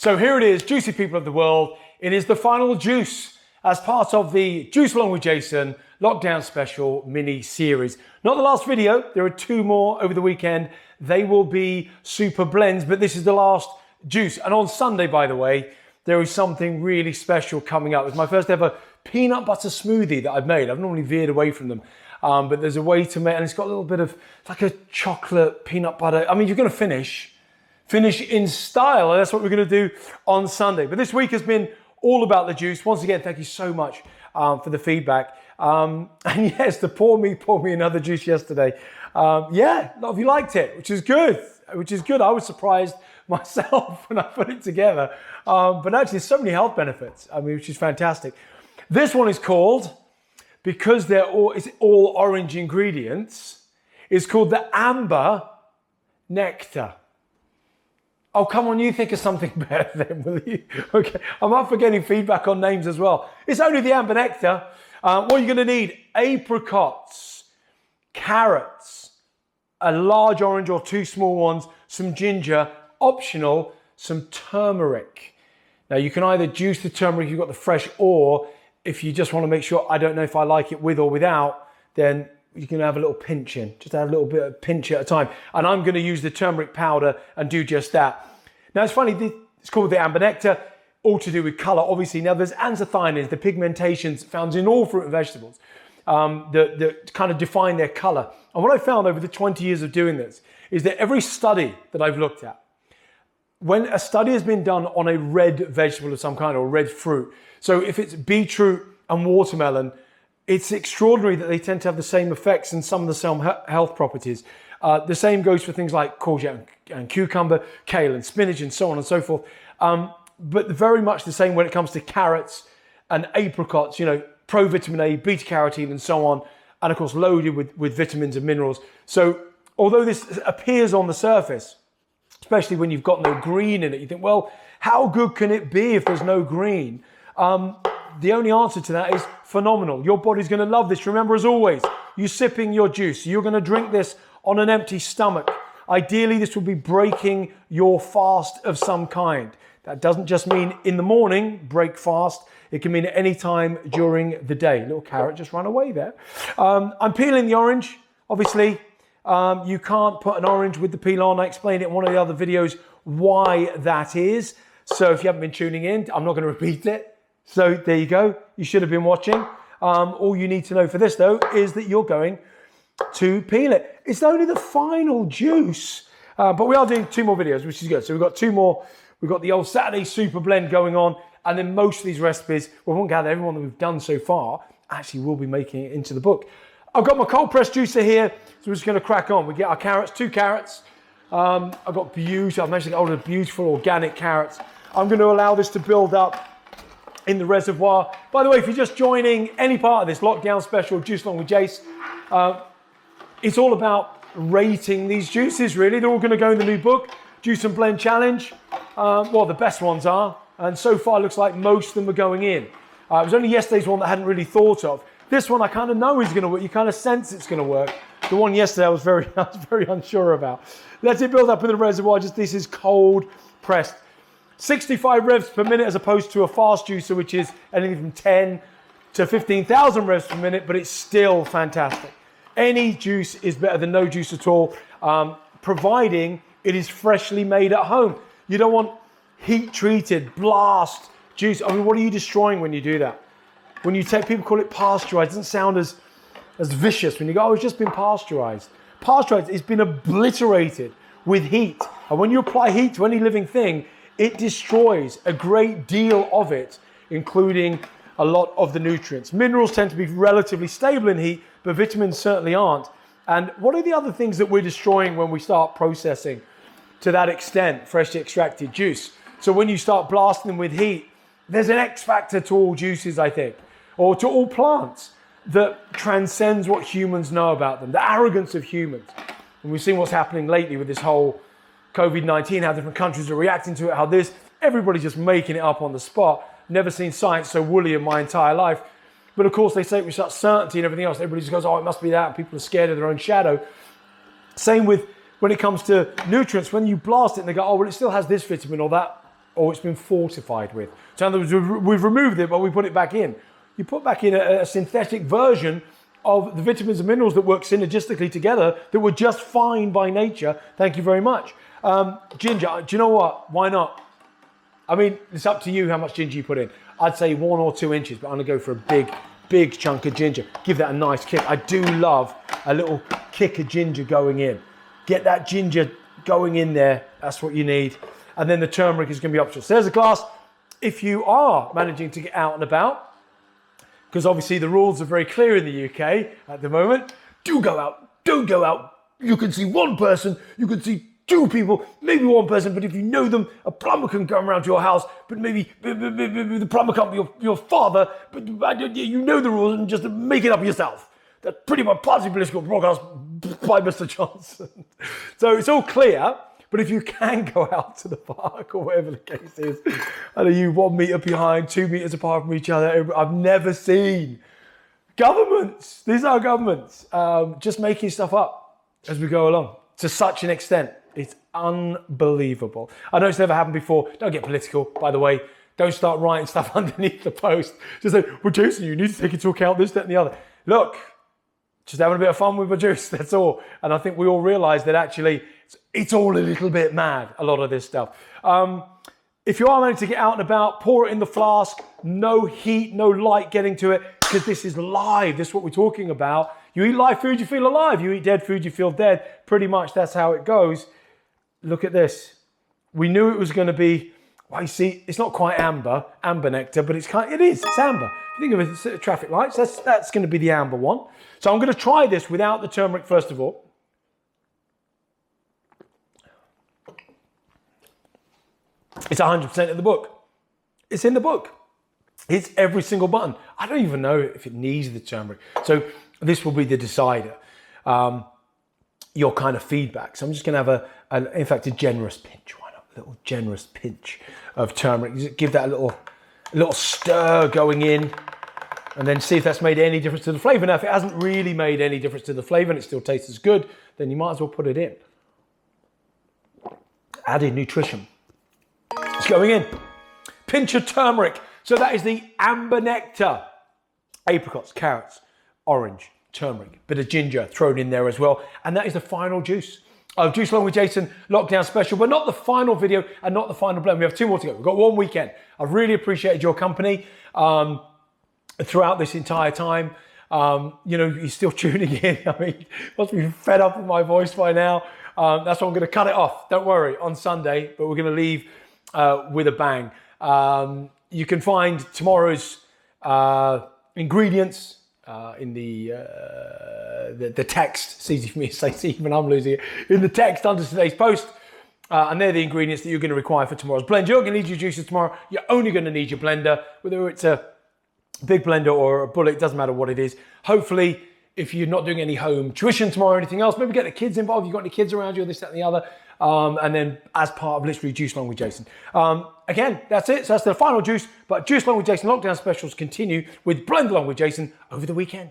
So here it is, juicy people of the world. It is the final juice as part of the Juice Along with Jason lockdown special mini series. Not the last video, there are two more over the weekend. They will be super blends, but this is the last juice. And on Sunday, by the way, there is something really special coming up. It's my first ever peanut butter smoothie that I've made. I've normally veered away from them, but there's a way to make, and it's got a little bit of, it's like a chocolate peanut butter. I mean, you're gonna finish in style, and that's what we're gonna do on Sunday. But this week has been all about the juice. Once again, thank you so much for the feedback. And yes, the pour me another juice yesterday. Yeah, a lot of you liked it, which is good. I was surprised myself when I put it together. But actually, there's so many health benefits, I mean, which is fantastic. This one is called, because it's all orange ingredients, it's called the Amber Nectar. Oh, come on, you think of something better then, will you? Okay, I'm up for getting feedback on names as well. It's only the Amber Nectar. What you're gonna need, apricots, carrots, a large orange or two small ones, some ginger, optional, some turmeric. Now you can either juice the turmeric if you've got the fresh, or if you just wanna make sure, I don't know if I like it with or without, then you can have a little pinch in, just have a little bit of pinch at a time. And I'm gonna use the turmeric powder and do just that. Now it's funny, it's called the Amber Nectar, all to do with color, obviously. Now there's anthocyanins, the pigmentations found in all fruit and vegetables that kind of define their color. And what I found over the 20 years of doing this is that every study that I've looked at, when a study has been done on a red vegetable of some kind or red fruit, so if it's beetroot and watermelon, it's extraordinary that they tend to have the same effects and some of the same health properties. The same goes for things like courgette and cucumber, kale and spinach and so on and so forth. But very much the same when it comes to carrots and apricots, you know, pro-vitamin A, beta-carotene and so on, and of course loaded with vitamins and minerals. So although this appears on the surface, especially when you've got no green in it, you think, well, how good can it be if there's no green? The only answer to that is phenomenal. Your body's gonna love this. Remember, as always, you're sipping your juice. You're gonna drink this on an empty stomach. Ideally, this will be breaking your fast of some kind. That doesn't just mean in the morning, break fast. It can mean at any time during the day. Little carrot just ran away there. I'm peeling the orange, obviously. You can't put an orange with the peel on. I explained it in one of the other videos why that is. So if you haven't been tuning in, I'm not gonna repeat it. So there you go, you should have been watching. All you need to know for this though, is that you're going to peel it. It's only the final juice, but we are doing two more videos, which is good. So we've got two more. We've got the old Saturday super blend going on, and then most of these recipes, we won't gather everyone that we've done so far, actually will be making it into the book. I've got my cold pressed juicer here, so we're just gonna crack on. We get our carrots, 2 carrots. I've got beautiful, I've managed to get all the beautiful organic carrots. I'm gonna allow this to build up in the reservoir. By the way, if you're just joining any part of this lockdown special, Juice Along with Jace, it's all about rating these juices, really. They're all gonna go in the new book, Juice and Blend Challenge. Well, the best ones are, and so far it looks like most of them are going in. It was only yesterday's one that I hadn't really thought of. This one I kind of know is gonna work, you kind of sense it's gonna work. The one yesterday I was very unsure about. Let it build up in the reservoir, this is cold pressed. 65 revs per minute as opposed to a fast juicer, which is anything from 10 to 15,000 revs per minute, but it's still fantastic. Any juice is better than no juice at all, providing it is freshly made at home. You don't want heat treated, blast juice. I mean, what are you destroying when you do that? When you take, people call it pasteurized, it doesn't sound as vicious when you go, oh, it's just been pasteurized. Pasteurized, it's been obliterated with heat. And when you apply heat to any living thing, it destroys a great deal of it, including a lot of the nutrients. Minerals tend to be relatively stable in heat, but vitamins certainly aren't. And what are the other things that we're destroying when we start processing to that extent, freshly extracted juice? So when you start blasting them with heat, there's an X factor to all juices, I think, or to all plants that transcends what humans know about them, the arrogance of humans. And we've seen what's happening lately with this whole COVID-19, how different countries are reacting to it, everybody's just making it up on the spot. Never seen science so woolly in my entire life. But of course they say it with such certainty and everything else. Everybody just goes, oh, it must be that. People are scared of their own shadow. Same with when it comes to nutrients. When you blast it and they go, oh, well, it still has this vitamin or that or it's been fortified with. So in other words, we've removed it, but we put it back in. You put back in a synthetic version of the vitamins and minerals that work synergistically together that were just fine by nature. Thank you very much. Ginger, do you know what? Why not? I mean, it's up to you how much ginger you put in. I'd say 1 or 2 inches, but I'm gonna go for a big chunk of ginger. Give that a nice kick. I do love a little kick of ginger going in. Get that ginger going in there. That's what you need. And then the turmeric is gonna be optional. So there's a glass. If you are managing to get out and about, because obviously the rules are very clear in the UK at the moment, do go out, don't go out. You can see one person, you can see 2 people, maybe 1 person, but if you know them, a plumber can come around to your house, but maybe the plumber can't be your father, but you know the rules and just make it up yourself. That's pretty much party political broadcast by Mr. Johnson. So it's all clear, but if you can go out to the park or whatever the case is, and are you 1 meter behind, 2 meters apart from each other, I've never seen governments, these are governments, just making stuff up as we go along to such an extent. It's unbelievable. I know it's never happened before. Don't get political, by the way. Don't start writing stuff underneath the post. Just say, well, Jason, you need to take into account this, that, and the other. Look, just having a bit of fun with my juice, that's all. And I think we all realise that actually it's all a little bit mad, a lot of this stuff. If you are managing to get out and about, pour it in the flask. No heat, no light getting to it, because this is live. This is what we're talking about. You eat live food, you feel alive. You eat dead food, you feel dead. Pretty much that's how it goes. Look at this. We knew it was going to be, well, you see, it's not quite amber nectar, but it's amber. If you think of it as traffic lights, that's going to be the amber one. So I'm going to try this without the turmeric first of all. It's 100% in the book. It's in the book. It's every single button. I don't even know if it needs the turmeric. So this will be the decider. Your kind of feedback. So I'm just going to have in fact, a generous pinch. Why not? A little generous pinch of turmeric. Just give that a little stir going in, and then see if that's made any difference to the flavour. Now, if it hasn't really made any difference to the flavour and it still tastes as good, then you might as well put it in. Added nutrition. It's going in. Pinch of turmeric. So that is the Amber Nectar. Apricots, carrots, orange, turmeric, bit of ginger thrown in there as well. And that is the final juice of Juice Along with Jason Lockdown Special, but not the final video and not the final blend. We have 2 more to go. We've got 1 weekend. I've really appreciated your company throughout this entire time. You know, you're still tuning in. I mean, must be fed up with my voice by now. That's why I'm going to cut it off. Don't worry, on Sunday, but we're going to leave with a bang. You can find tomorrow's ingredients in the text. It's easy for me to say, see, even I'm losing it. In the text under today's post. And they're the ingredients that you're going to require for tomorrow's blend. You're going to need your juices tomorrow. You're only going to need your blender, whether it's a big blender or a bullet, it doesn't matter what it is. Hopefully, if you're not doing any home tuition tomorrow or anything else, maybe get the kids involved. You've got any kids around you, or this, that, and the other. And then as part of literally Juice Along with Jason. Again, that's it. So that's the final juice. But Juice Along with Jason Lockdown Specials continue with Blend Along with Jason over the weekend.